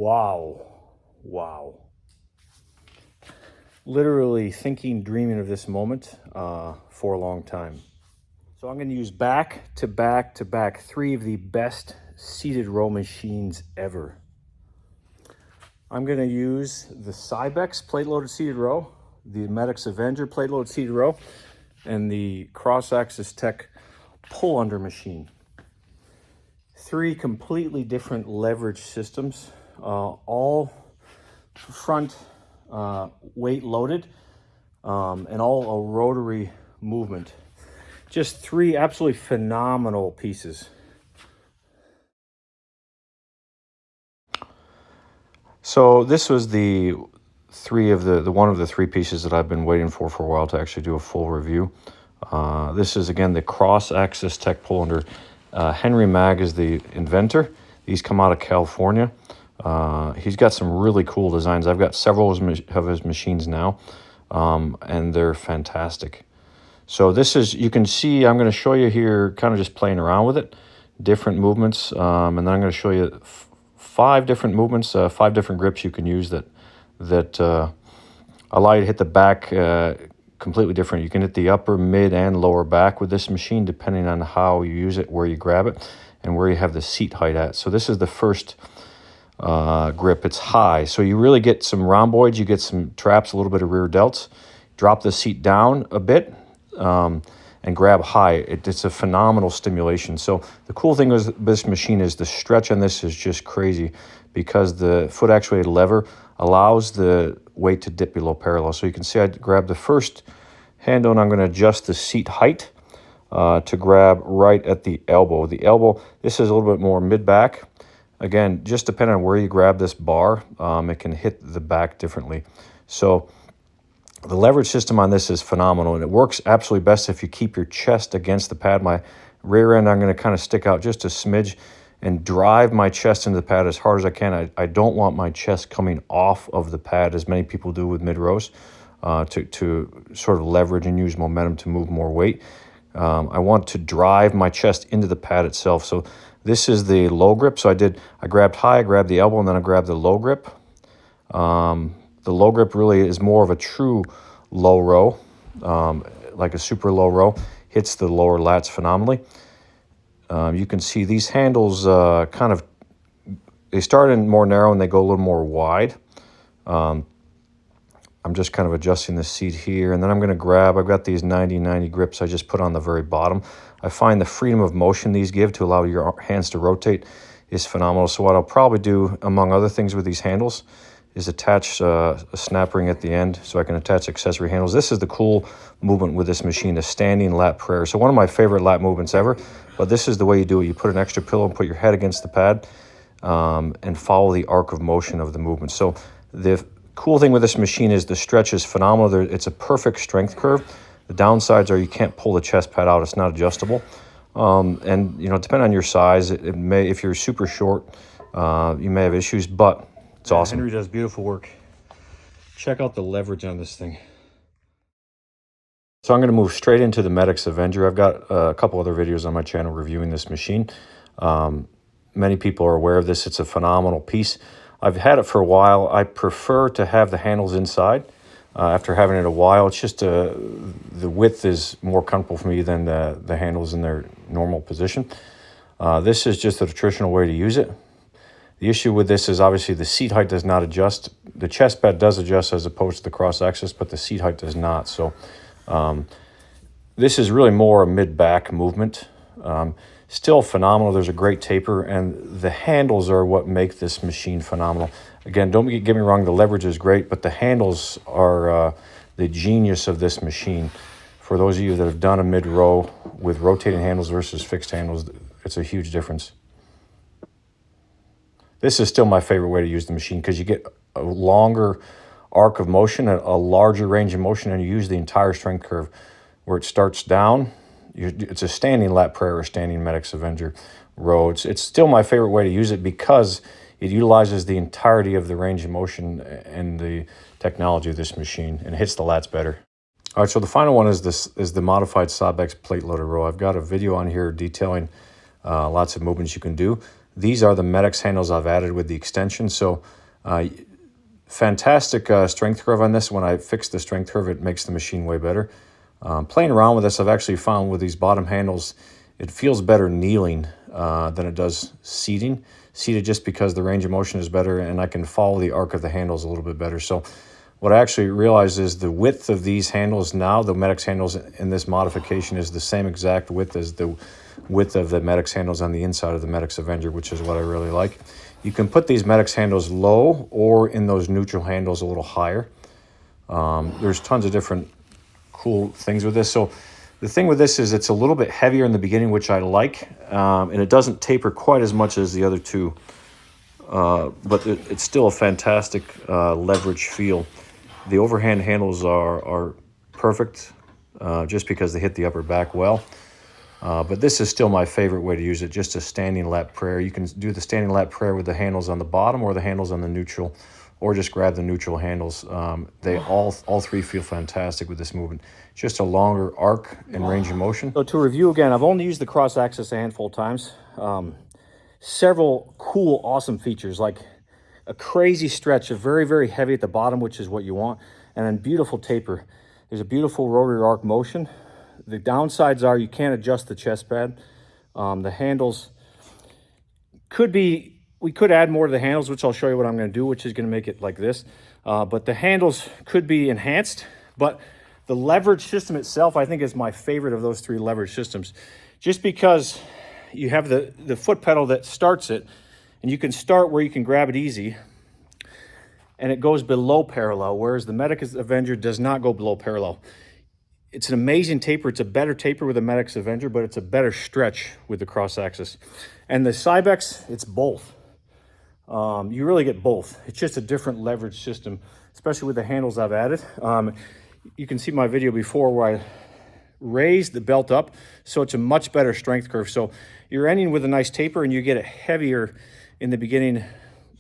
Wow. Wow. Literally thinking, dreaming of this moment for a long time. So I'm going to use back to back to back 3 of the best seated row machines ever. I'm going to use the Cybex plate-loaded seated row, the Medx Avenger plate-loaded seated row, and the Cross-Axis Tech pull-under machine. 3 completely different leverage systems, all front weight loaded, and all a rotary movement. Just 3 absolutely phenomenal pieces. So this was the one of the 3 pieces that I've been waiting for a while to actually do a full review. This is again the Cross-Axis Tech pull-under. Henry Mag is the inventor. These come out of California. He's got some really cool designs. I've got several of his machines now, and they're fantastic. So this is, you can see, I'm going to show you here, kind of just playing around with it, different movements, and then I'm going to show you 5 different movements, 5 different grips you can use that allow you to hit the back completely different. You can hit the upper, mid, and lower back with this machine, depending on how you use it, where you grab it, and where you have the seat height at. So this is the first grip. It's high, so you really get some rhomboids, you get some traps, a little bit of rear delts. Drop the seat down a bit, and grab high. It's a phenomenal stimulation. So the cool thing with this machine is the stretch on this is just crazy, because the foot actuated lever allows the weight to dip below parallel. So you can see I grab the first handle and I'm going to adjust the seat height to grab right at the elbow. The elbow, this is a little bit more mid-back. Again, just depending on where you grab this bar, it can hit the back differently. So the leverage system on this is phenomenal, and it works absolutely best if you keep your chest against the pad. My rear end, I'm going to kind of stick out just a smidge and drive my chest into the pad as hard as I can. I don't want my chest coming off of the pad, as many people do with mid-rows, to sort of leverage and use momentum to move more weight. I want to drive my chest into the pad itself. So this is the low grip. So I grabbed high, I grabbed the elbow, and then I grabbed the low grip. The low grip really is more of a true low row, like a super low row. Hits the lower lats phenomenally. You can see these handles they start in more narrow and they go a little more wide. I'm just kind of adjusting the seat here, and then I'm going to grab, I've got these 90-90 grips I just put on the very bottom. I find the freedom of motion these give to allow your hands to rotate is phenomenal. So what I'll probably do, among other things with these handles, is attach a snap ring at the end so I can attach accessory handles. This is the cool movement with this machine, the standing lat prayer. So one of my favorite lat movements ever, but this is the way you do it. You put an extra pillow and put your head against the pad and follow the arc of motion of the movement. So the cool thing with this machine is the stretch is phenomenal. It's a perfect strength curve. The downsides are you can't pull the chest pad out. It's not adjustable. And, you know, depending on your size, it may, if you're super short, you may have issues, but it's awesome. Henry does beautiful work. Check out the leverage on this thing. So I'm going to move straight into the Medx Avenger. I've got a couple other videos on my channel reviewing this machine. Many people are aware of this. It's a phenomenal piece. I've had it for a while. I prefer to have the handles inside. After having it a while, it's just the width is more comfortable for me than the handles in their normal position. This is just the traditional way to use it. The issue with this is obviously the seat height does not adjust. The chest pad does adjust as opposed to the cross-axis, but the seat height does not. So this is really more a mid-back movement. Still phenomenal. There's a great taper, and the handles are what make this machine phenomenal. Again, don't get me wrong, the leverage is great, but the handles are the genius of this machine. For those of you that have done a mid-row with rotating handles versus fixed handles, it's a huge difference. This is still my favorite way to use the machine because you get a longer arc of motion, a larger range of motion, and you use the entire strength curve. Where it starts down, it's a standing lat prayer or standing Medx Avenger row. It's still my favorite way to use it because it utilizes the entirety of the range of motion and the technology of this machine and hits the lats better. All right, so the final one is the modified Cybex plate loaded row. I've got a video on here detailing lots of movements you can do. These are the Medx handles I've added with the extension. So fantastic strength curve on this. When I fix the strength curve, it makes the machine way better. Playing around with this, I've actually found with these bottom handles, it feels better kneeling than it does seating. Seated just because the range of motion is better and I can follow the arc of the handles a little bit better. So what I actually realized is the width of these handles now, the Medx handles in this modification, is the same exact width as the width of the Medx handles on the inside of the Medx Avenger, which is what I really like. You can put these Medx handles low or in those neutral handles a little higher. There's tons of different cool things with this. So the thing with this is it's a little bit heavier in the beginning, which I like, and it doesn't taper quite as much as the other two, but it's still a fantastic leverage feel. The overhand handles are perfect just because they hit the upper back well. But this is still my favorite way to use it, just a standing lat prayer. You can do the standing lat prayer with the handles on the bottom or the handles on the neutral, or just grab the neutral handles. They all three feel fantastic with this movement. Just a longer arc and range of motion. So to review again, I've only used the cross axis a handful of times. Several cool, awesome features, like a crazy stretch of very, very heavy at the bottom, which is what you want, and then beautiful taper. There's a beautiful rotary arc motion. The downsides are you can't adjust the chest pad. The handles could be, we could add more to the handles, which I'll show you what I'm going to do, which is going to make it like this. But the handles could be enhanced, but the leverage system itself, I think, is my favorite of those three leverage systems, just because you have the foot pedal that starts it, and you can start where you can grab it easy, and it goes below parallel, whereas the Medx Avenger does not go below parallel. It's an amazing taper. It's a better taper with the Medx Avenger, but it's a better stretch with the cross axis. And the Cybex, it's both. You really get both. It's just a different leverage system, especially with the handles I've added. You can see my video before where I raised the belt up, so it's a much better strength curve. So you're ending with a nice taper, and you get it heavier in the beginning,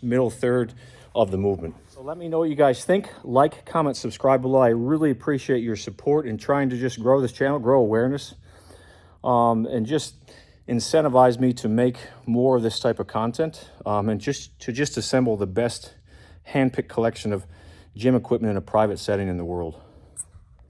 middle third of the movement. So let me know what you guys think. Like, comment, subscribe below. I really appreciate your support in trying to just grow this channel, grow awareness, and just incentivize me to make more of this type of content, and just assemble the best hand-picked collection of gym equipment in a private setting in the world.